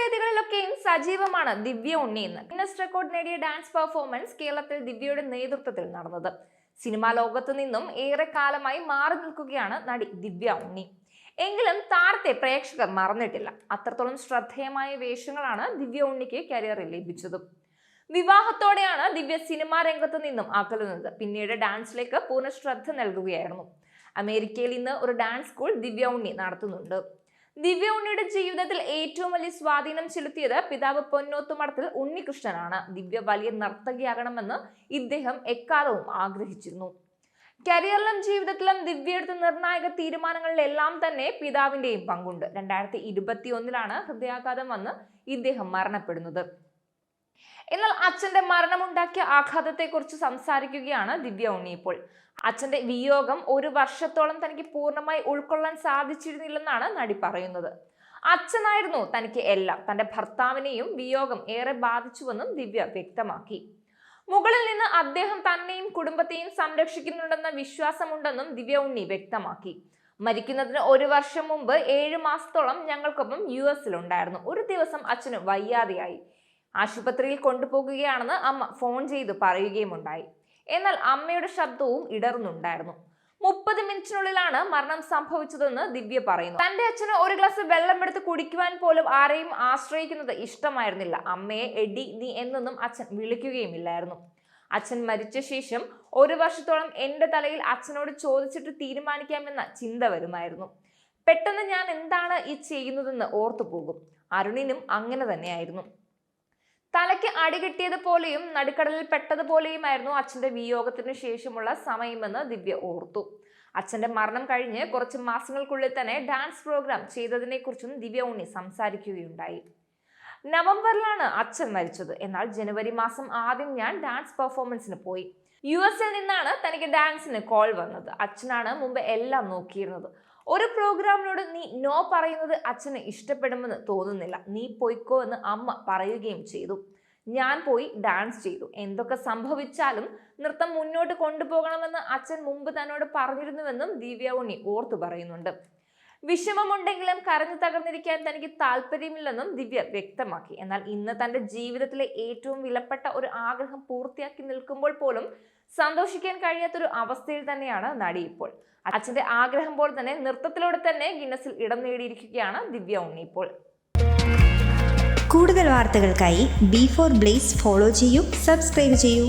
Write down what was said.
വേദികളിലൊക്കെയും സജീവമാണ് ദിവ്യ ഉണ്ണി എന്ന്. Guinness record നേടിയ ഡാൻസ് പെർഫോമൻസ് കേരളത്തിൽ ദിവ്യയുടെ നേതൃത്വത്തിൽ നടന്നത്. സിനിമാ ലോകത്തു നിന്നും ഏറെ കാലമായി മാറി നിൽക്കുകയാണ് നടി ദിവ്യ ഉണ്ണി. എങ്കിലും താരത്തെ പ്രേക്ഷകർ മറന്നിട്ടില്ല. അത്രത്തോളം ശ്രദ്ധേയമായ വേഷങ്ങളാണ് ദിവ്യ ഉണ്ണിക്ക് കരിയറിൽ ലഭിച്ചതും. വിവാഹത്തോടെയാണ് ദിവ്യ സിനിമാ രംഗത്ത് നിന്നും അകലുന്നത്. പിന്നീട് ഡാൻസിലേക്ക് പൂർണ്ണ ശ്രദ്ധ നൽകുകയായിരുന്നു. അമേരിക്കയിൽ ഇന്ന് ഒരു ഡാൻസ് സ്കൂൾ ദിവ്യ ഉണ്ണി നടത്തുന്നുണ്ട്. ദിവ്യ ഉണ്ണിയുടെ ജീവിതത്തിൽ ഏറ്റവും വലിയ സ്വാധീനം ചെലുത്തിയത് പിതാവ് പൊന്നോത്തുമഠത്തിൽ ഉണ്ണികൃഷ്ണനാണ്. ദിവ്യ വലിയ നർത്തകിയാകണമെന്ന് ഇദ്ദേഹം എക്കാലവും ആഗ്രഹിച്ചിരുന്നു. കരിയറിലും ജീവിതത്തിലും ദിവ്യയെടുത്ത നിർണായക തീരുമാനങ്ങളിലെല്ലാം തന്നെ പിതാവിന്റെയും പങ്കുണ്ട്. 2021 ഹൃദയാഘാതം വന്ന് ഇദ്ദേഹം മരണപ്പെടുന്നത്. എന്നാൽ അച്ഛന്റെ മരണമുണ്ടാക്കിയ ആഘാതത്തെക്കുറിച്ച് സംസാരിക്കുകയാണ് ദിവ്യ ഉണ്ണി ഇപ്പോൾ. അച്ഛന്റെ വിയോഗം ഒരു വർഷത്തോളം തനിക്ക് പൂർണ്ണമായി ഉൾക്കൊള്ളാൻ സാധിച്ചിരുന്നില്ലെന്നാണ് നടി പറയുന്നത്. അച്ഛനായിരുന്നു തനിക്ക് എല്ലാം. തന്റെ ഭർത്താവിനെയും വിയോഗം ഏറെ ബാധിച്ചുവെന്നും ദിവ്യ വ്യക്തമാക്കി. മുകളിൽ നിന്ന് അദ്ദേഹം തന്നെയും കുടുംബത്തെയും സംരക്ഷിക്കുന്നുണ്ടെന്ന വിശ്വാസമുണ്ടെന്നും ദിവ്യ ഉണ്ണി വ്യക്തമാക്കി. മരിക്കുന്നതിന് ഒരു വർഷം മുമ്പ് 7 മാസത്തോളം ഞങ്ങൾക്കൊപ്പം US-ലുണ്ടായിരുന്നു. ഒരു ദിവസം അച്ഛന് വയ്യാതെയായി. ആശുപത്രിയിൽ കൊണ്ടുപോകുകയാണെന്ന് അമ്മ ഫോൺ ചെയ്ത് പറയുകയുമുണ്ടായി. എന്നാൽ അമ്മയുടെ ശബ്ദവും ഇടറുന്നുണ്ടായിരുന്നു. 30 മിനിറ്റിനുള്ളിലാണ് മരണം സംഭവിച്ചതെന്ന് ദിവ്യ പറയുന്നു. തന്റെ അച്ഛന് ഒരു ഗ്ലാസ് വെള്ളമെടുത്ത് കുടിക്കുവാൻ പോലും ആരെയും ആശ്രയിക്കുന്നത് ഇഷ്ടമായിരുന്നില്ല. അമ്മയെ എടി നീ എന്നൊന്നും അച്ഛൻ വിളിക്കുകയുമില്ലായിരുന്നു. അച്ഛൻ മരിച്ച ശേഷം ഒരു വർഷത്തോളം എന്റെ തലയിൽ അച്ഛനോട് ചോദിച്ചിട്ട് തീരുമാനിക്കാമെന്ന ചിന്ത വരുമായിരുന്നു. പെട്ടെന്ന് ഞാൻ എന്താണ് ഈ ചെയ്യുന്നതെന്ന് ഓർത്തു പോകും. അരുണിനും അങ്ങനെ തന്നെയായിരുന്നു. തലയ്ക്ക് അടികിട്ടിയതുപോലെയും നടുക്കടലിൽ പെട്ടതുപോലെയുമായിരുന്നു അച്ഛന്റെ വിയോഗത്തിന് ശേഷമുള്ള സമയമെന്ന് ദിവ്യ ഓർത്തു. അച്ഛന്റെ മരണം കഴിഞ്ഞ് കുറച്ച് മാസങ്ങൾക്കുള്ളിൽ തന്നെ ഡാൻസ് പ്രോഗ്രാം ചെയ്തതിനെ കുറിച്ചും ദിവ്യ ഉണ്ണി സംസാരിക്കുകയുണ്ടായി. നവംബറിലാണ് അച്ഛൻ മരിച്ചത്. എന്നാൽ ജനുവരി മാസം ആദ്യം ഞാൻ ഡാൻസ് പെർഫോമൻസിന് പോയി. US-ൽ നിന്നാണ് തനിക്ക് ഡാൻസിന് കോൾ വന്നത്. അച്ഛനാണ് മുമ്പ് എല്ലാം നോക്കിയിരുന്നത്. ഒരു പ്രോഗ്രാമിനോട് നീ നോ പറയുന്നത് അച്ഛന് ഇഷ്ടപ്പെടുമെന്ന് തോന്നുന്നില്ല. നീ പോയിക്കോ എന്ന് അമ്മ പറയുകയും ചെയ്തു. ഞാൻ പോയി ഡാൻസ് ചെയ്തു. എന്തൊക്കെ സംഭവിച്ചാലും നൃത്തം മുന്നോട്ട് കൊണ്ടുപോകണമെന്ന് അച്ഛൻ മുമ്പ് തന്നോട് പറഞ്ഞിരുന്നുവെന്നും ദിവ്യ ഉണ്ണി ഓർത്തു പറയുന്നുണ്ട്. വിഷമമുണ്ടെങ്കിലും കരഞ്ഞു തകർന്നിരിക്കാൻ തനിക്ക് താല്പര്യമില്ലെന്നും ദിവ്യ വ്യക്തമാക്കി. എന്നാൽ ഇന്ന് തന്റെ ജീവിതത്തിലെ ഏറ്റവും വിലപ്പെട്ട ഒരു ആഗ്രഹം പൂർത്തിയാക്കി നിൽക്കുമ്പോൾ പോലും സന്തോഷിക്കാൻ കഴിയാത്തൊരു അവസ്ഥയിൽ തന്നെയാണ് നടി ഇപ്പോൾ. അച്ഛന്റെ ആഗ്രഹം പോലെ തന്നെ നൃത്തത്തിലൂടെ തന്നെ ഗിന്നസിൽ ഇടം നേടിയിരിക്കുകയാണ് ദിവ്യ ഉണ്ണി ഇപ്പോൾ. കൂടുതൽ വാർത്തകൾക്കായി B4 Blaze ഫോളോ ചെയ്യൂ, സബ്സ്ക്രൈബ് ചെയ്യൂ.